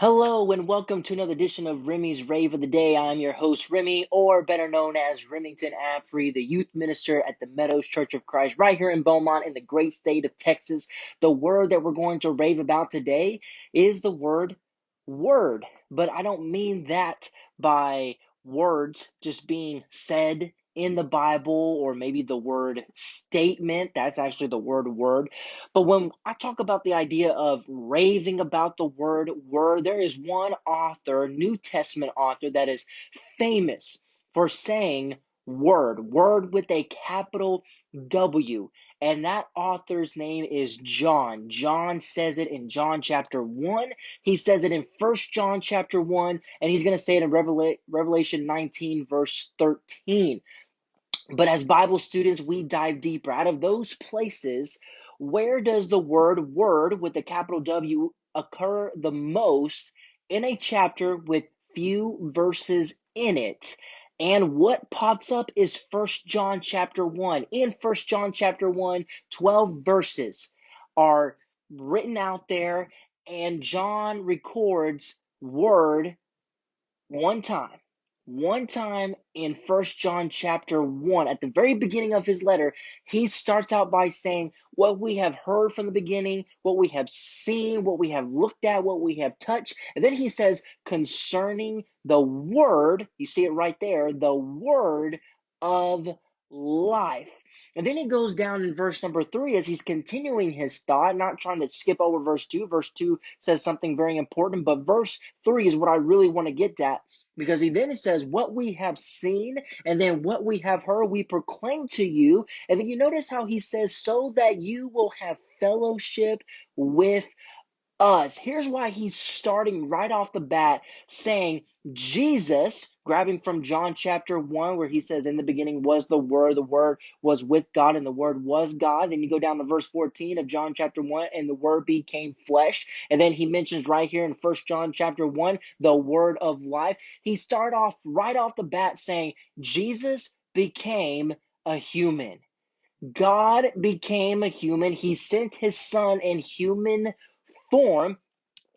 Hello and welcome to another edition of Remy's Rave of the Day. I'm your host, Remy, or better known as Remington Affrey, the youth minister at the Meadows Church of Christ, right here in Beaumont in the great state of Texas. The word that we're going to rave about today is the word word. But I don't mean that by words just being said in the Bible, or maybe the word statement. That's actually the word. But when I talk about the idea of raving about the word, there is one author, New Testament author, that is famous for saying word with a capital W. And that author's name is John. John says it in John chapter 1. He says it in First John chapter 1. And he's going to say it in Revelation 19, verse 13. But as Bible students, we dive deeper. Out of those places, where does the word with the capital W occur the most in a chapter with few verses in it? And what pops up is First John chapter 1. In First John chapter 1, 12 verses are written out there, and John records word one time. One time in First John chapter 1, at the very beginning of his letter, he starts out by saying what we have heard from the beginning, what we have seen, what we have looked at, what we have touched. And then he says, concerning the word, you see it right there, the word of life. And then he goes down in verse number 3 as he's continuing his thought, not trying to skip over verse 2. Verse 2 says something very important, but verse 3 is what I really want to get at. Because he then says, what we have seen, and then what we have heard, we proclaim to you. And then you notice how he says, so that you will have fellowship with us. Here's why he's starting right off the bat saying Jesus, grabbing from John chapter 1, where he says, in the beginning was the Word was with God, and the Word was God. Then you go down to verse 14 of John chapter 1, and the Word became flesh. And then he mentions right here in First John chapter 1, the Word of life. He started off right off the bat saying, Jesus became a human. God became a human. He sent his son in human form.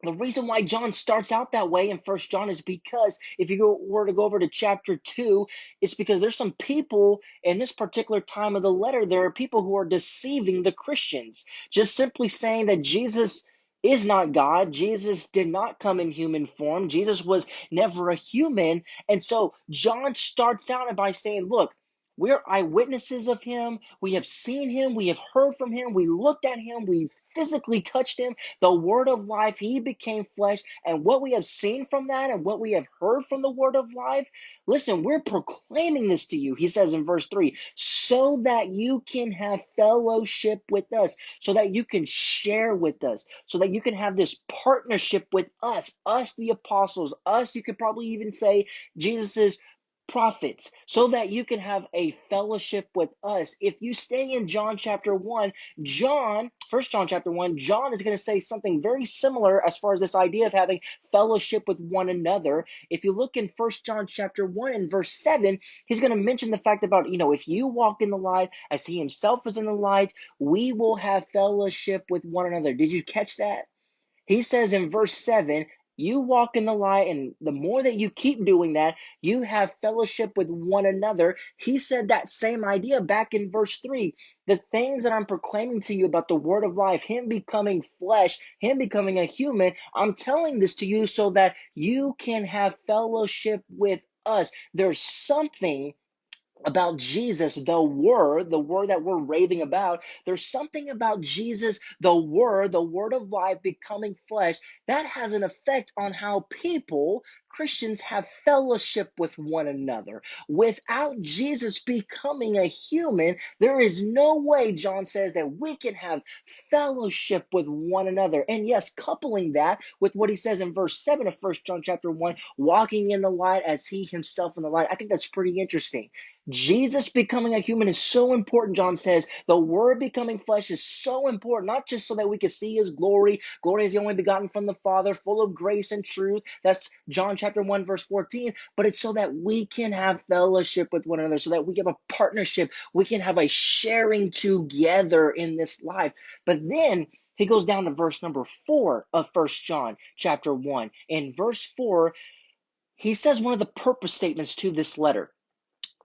The reason why John starts out that way in First John is because if you were to go over to chapter 2, it's because there's some people in this particular time of the letter, there are people who are deceiving the Christians, just simply saying that Jesus is not God. Jesus did not come in human form. Jesus was never a human. And so John starts out by saying, look, we're eyewitnesses of him. We have seen him. We have heard from him. We looked at him. We physically touched him. The word of life, he became flesh. And what we have seen from that and what we have heard from the word of life, listen, we're proclaiming this to you. He says in verse 3, so that you can have fellowship with us, so that you can share with us, so that you can have this partnership with us the apostles, us, you could probably even say Jesus's prophets, so that you can have a fellowship with us. If you stay in John chapter 1, First John chapter 1, John is going to say something very similar as far as this idea of having fellowship with one another. If you look in First John chapter 1 and verse 7, he's going to mention the fact about, if you walk in the light as he himself is in the light, we will have fellowship with one another. Did you catch that? He says in verse 7, you walk in the light, and the more that you keep doing that, you have fellowship with one another. He said that same idea back in verse 3. The things that I'm proclaiming to you about the word of life, him becoming flesh, him becoming a human, I'm telling this to you so that you can have fellowship with us. There's something about Jesus, the word that we're raving about. There's something about Jesus, the word of life becoming flesh, that has an effect on how Christians, have fellowship with one another. Without Jesus becoming a human, there is no way, John says, that we can have fellowship with one another. And yes, coupling that with what he says in verse 7 of First John chapter 1, walking in the light as he himself in the light. I think that's pretty interesting. Jesus becoming a human is so important, John says. The word becoming flesh is so important, not just so that we can see his glory. Glory is the only begotten from the Father, full of grace and truth. That's John chapter 1, verse 14. But it's so that we can have fellowship with one another, so that we have a partnership. We can have a sharing together in this life. But then He goes down to verse number 4 of First John chapter 1. In verse 4, he says one of the purpose statements to this letter.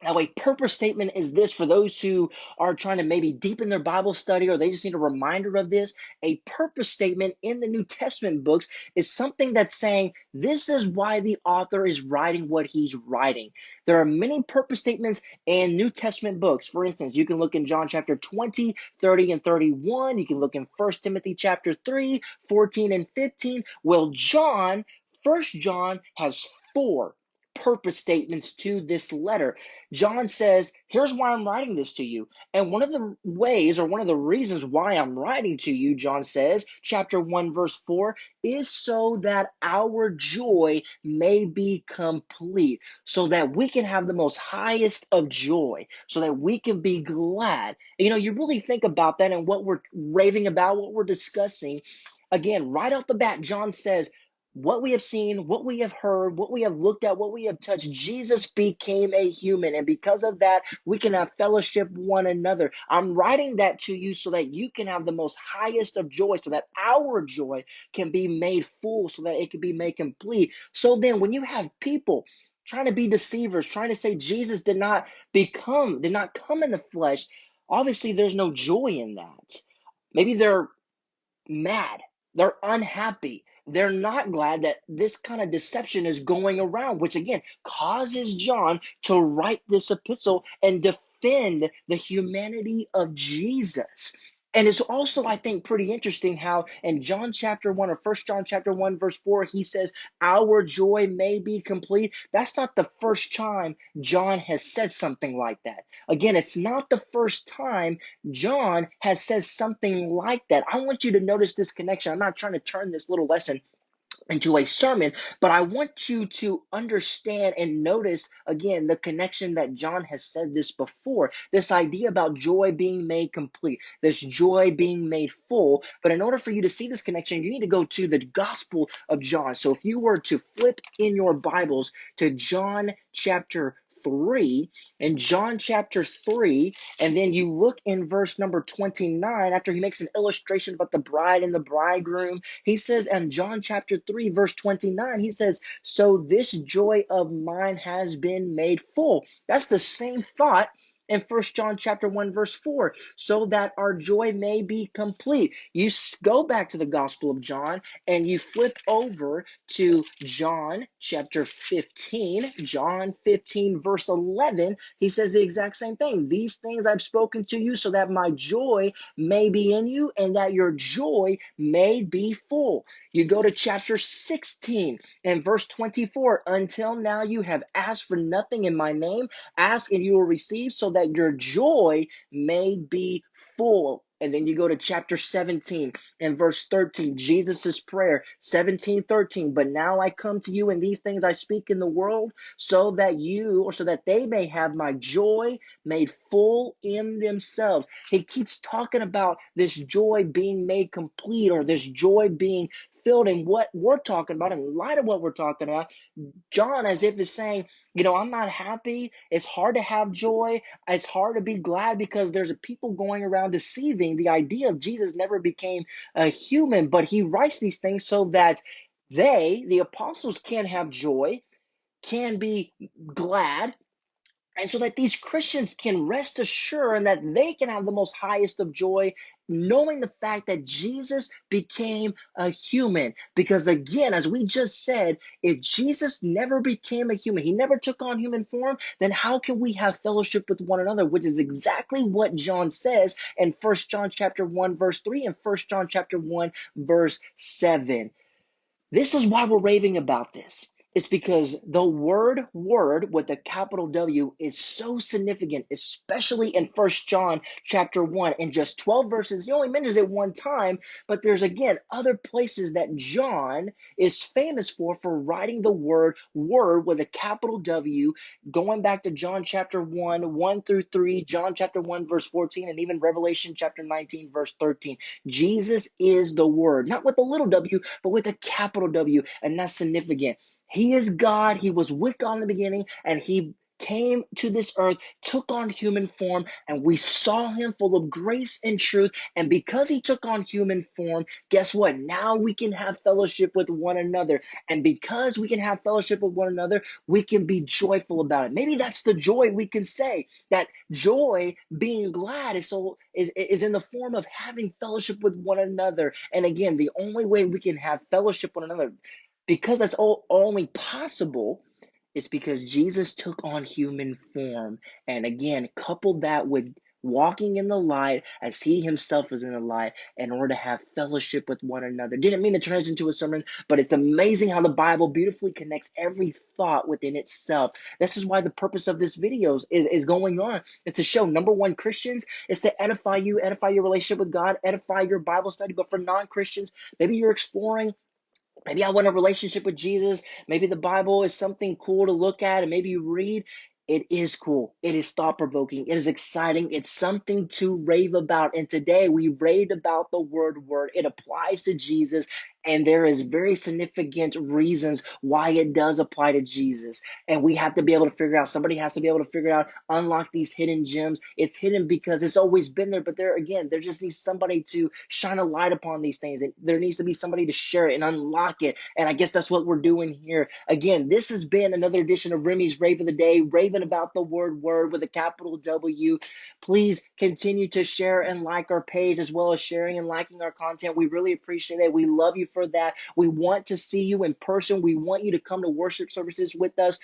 Now, a purpose statement is this for those who are trying to maybe deepen their Bible study or they just need a reminder of this. A purpose statement in the New Testament books is something that's saying this is why the author is writing what he's writing. There are many purpose statements in New Testament books. For instance, you can look in John chapter 20, 30, and 31. You can look in 1 Timothy chapter 3, 14, and 15. Well, First John has 4 purpose statements to this letter. John says, here's why I'm writing this to you. And one of the ways or one of the reasons why I'm writing to you, John says, chapter 1, verse 4, is so that our joy may be complete, so that we can have the most highest of joy, so that we can be glad. You really think about that and what we're raving about, what we're discussing. Again, right off the bat, John says, what we have seen, what we have heard, what we have looked at, what we have touched, Jesus became a human. And because of that, we can have fellowship with one another. I'm writing that to you so that you can have the most highest of joy, so that our joy can be made full, so that it can be made complete. So then when you have people trying to be deceivers, trying to say Jesus did not come in the flesh, obviously there's no joy in that. Maybe they're mad. They're unhappy. They're not glad that this kind of deception is going around, which again causes John to write this epistle and defend the humanity of Jesus. And it's also, I think, pretty interesting how in John chapter 1 or 1 John chapter 1, verse 4, he says, our joy may be complete. That's not the first time John has said something like that. Again, it's not the first time John has said something like that. I want you to notice this connection. I'm not trying to turn this little lesson into a sermon, but I want you to understand and notice again the connection that John has said this before, this idea about joy being made complete, this joy being made full. But in order for you to see this connection, you need to go to the Gospel of John. So if you were to flip in your Bibles to John chapter 3, in John chapter 3, and then you look in verse number 29, after he makes an illustration about the bride and the bridegroom, he says in John chapter 3, verse 29, he says, so this joy of mine has been made full. That's the same thought in 1 John chapter 1, verse 4, so that our joy may be complete. You go back to the Gospel of John and you flip over to John chapter 15, John 15, verse 11, he says the exact same thing. These things I've spoken to you so that my joy may be in you and that your joy may be full. You go to chapter 16 and verse 24, until now you have asked for nothing in my name. Ask and you will receive so that your joy may be full. And then you go to chapter 17 and verse 13, Jesus' prayer, 17:13. But now I come to you, and these things I speak in the world, so that they may have my joy made full in themselves. He keeps talking about this joy being made complete, or this joy being filled. And what we're talking about, in light of what we're talking about, John, as if is saying, I'm not happy. It's hard to have joy. It's hard to be glad because there's people going around deceiving. The idea of Jesus never became a human, but he writes these things so that the apostles, can have joy, can be glad, and so that these Christians can rest assured and that they can have the most highest of joy, knowing the fact that Jesus became a human. Because again, as we just said, if Jesus never became a human, he never took on human form, then how can we have fellowship with one another? Which is exactly what John says in 1 John chapter 1, verse 3 and 1 John chapter 1, verse 7. This is why we're raving about this. It's because the word with a capital W is so significant, especially in 1 John chapter 1. In just 12 verses, he only mentions it one time, but there's again other places that John is famous for writing the word with a capital W, going back to John chapter 1, 1 through 3, John chapter 1, verse 14, and even Revelation chapter 19, verse 13. Jesus is the Word, not with a little w, but with a capital W, and that's significant. He is God. He was with God in the beginning, and he came to this earth, took on human form, and we saw him full of grace and truth. And because he took on human form, guess what? Now we can have fellowship with one another. And because we can have fellowship with one another, we can be joyful about it. Maybe that's the joy we can say. That joy, being glad, is in the form of having fellowship with one another. And again, the only way we can have fellowship with one another, because that's only possible, is because Jesus took on human form. And again, coupled that with walking in the light as he himself is in the light in order to have fellowship with one another. Didn't mean to turn this into a sermon, but it's amazing how the Bible beautifully connects every thought within itself. This is why the purpose of this video is going on. It's to show, number one, Christians, is to edify you, edify your relationship with God, edify your Bible study. But for non-Christians, maybe you're exploring, maybe I want a relationship with Jesus. Maybe the Bible is something cool to look at and maybe you read. It is cool. It is thought-provoking. It is exciting. It's something to rave about. And today we raved about the word. It applies to Jesus. And there is very significant reasons why it does apply to Jesus. And we have to be able to figure out, somebody has to be able to figure out, unlock these hidden gems. It's hidden because it's always been there, but there just needs somebody to shine a light upon these things. And there needs to be somebody to share it and unlock it. And I guess that's what we're doing here. Again, this has been another edition of Remy's Rave of the Day, raving about the word with a capital W. Please continue to share and like our page, as well as sharing and liking our content. We really appreciate it. We love you for that. We want to see you in person. We want you to come to worship services with us.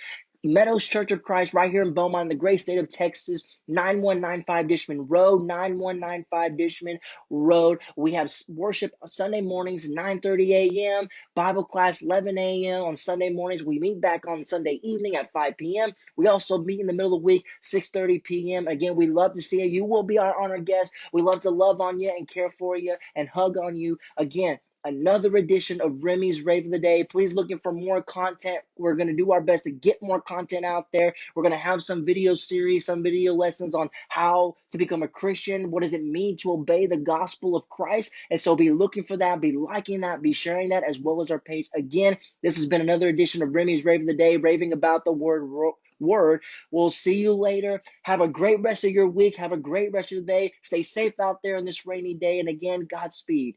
Meadows Church of Christ right here in Beaumont in the great state of Texas, 9195 Dishman Road, 9195 Dishman Road. We have worship Sunday mornings, 9:30 a.m., Bible class, 11 a.m. on Sunday mornings. We meet back on Sunday evening at 5 p.m. We also meet in the middle of the week, 6:30 p.m. Again, we love to see you. You will be our honored guest. We love to love on you and care for you and hug on you. Again, another edition of Remy's Rave of the Day. Please looking for more content. We're going to do our best to get more content out there. We're going to have some video series, some video lessons on how to become a Christian. What does it mean to obey the gospel of Christ? And so be looking for that, be liking that, be sharing that, as well as our page. Again, this has been another edition of Remy's Rave of the Day, raving about the word. We'll see you later. Have a great rest of your week. Have a great rest of the day. Stay safe out there on this rainy day. And again, Godspeed.